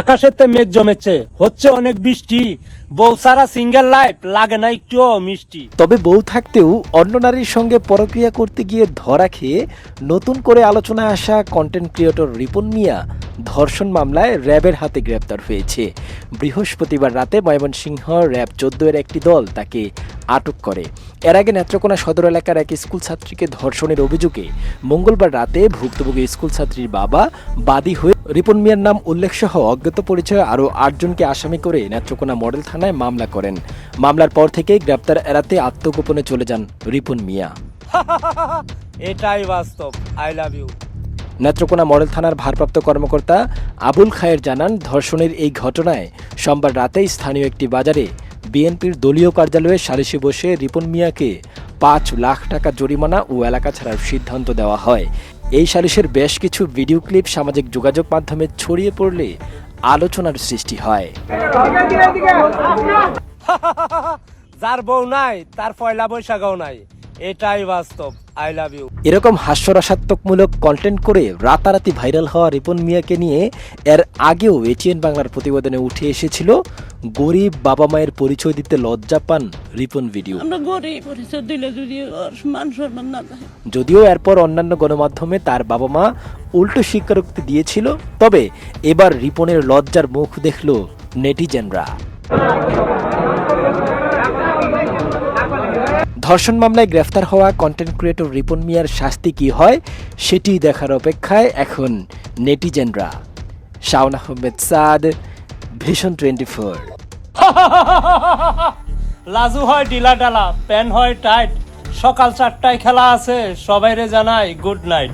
আকাশেতে মেঘ জমেছে, হচ্ছে অনেক বৃষ্টি, বউ সারা সিঙ্গেল লাইফ লাগে না একটুও মিষ্টি। তবে বউ থাকতেও অন্য নারীর সঙ্গে পরক্রিয়া করতে গিয়ে ধরা খেয়ে নতুন করে আলোচনায় আসা কন্টেন্ট ক্রিয়েটর রিপন মিয়া ধর্ষণ মামলায় র্যাবের হাতে গ্রেপ্তার হয়েছে। বৃহস্পতিবার রাতে ময়মনসিংহ র্যাব 14 এর একটি দল তাকে আটক করে। এর আগে নেত্রকোনা সদর এলাকার এক স্কুল ছাত্রীকে ধর্ষণের অভিযোগে মঙ্গলবার রাতে ভুক্তভোগী স্কুল ছাত্রীর বাবা বাদী হয়ে রিপন মিয়ার নাম উল্লেখ সহ অজ্ঞাত পরিচয় আরও 8 জনকে আসামি করে নেত্রকোনা মডেল থানায় মামলা করেন। মামলার পর থেকে গ্রেপ্তার এড়াতে আত্মগোপনে চলে যান রিপন মিয়া। এটাই বাস্তব। I love you. Netrokona model থানার ভারপ্রাপ্ত কর্মকর্তা আবুল খায়ের জানান, ধর্ষণের এই ঘটনায় সোমবার রাতে স্থানীয় একটি বাজারে বিএনপির দলীয় কার্যালয়ে সালিশে বসে রিপন মিয়াকে 5 লাখ টাকা জরিমানা ও এলাকা ছাড়ার সিদ্ধান্ত দেওয়া হয়। এই সালিশের বেশ কিছু ভিডিও ক্লিপ সামাজিক যোগাযোগ মাধ্যমে ছড়িয়ে পড়লে আলোচনার সৃষ্টি হয়। যার বউ নাই তার পয়লা বৈশাখও নাই, এটাই বাস্তব। I love you. এরকম হাস্যরসাত্মকমূলক কন্টেন্ট করে রাতারাতি ভাইরাল হওয়া রিপন মিয়াকে নিয়ে এর আগেও এটিএন বাংলার প্রতিবেদনে উঠে এসেছিল গরিব বাবা মায়ের পরিচয় দিতে লজ্জা পান রিপন ভিডিও। যদিও এরপর অন্যান্য গণমাধ্যমে তার বাবা মা উল্টো স্বীকারোক্তি দিয়েছিল, তবে এবার রিপনের লজ্জার মুখ দেখল নেটিজেনরা। ধর্ষণ মামলায় গ্রেফতার হওয়া কন্টেন্ট ক্রিয়েটর রিপন মিয়ার শাস্তি কি হয় সেটি দেখার অপেক্ষায় এখন নেটিজেনরা। শাওন আহমেদ সাদ, ভিশন 24। লাজু হয় ডিলা ডালা, প্যান হয় টাইট, সকাল 4টায় খেলা আছে, সবাইরে জানাই গুড নাইট।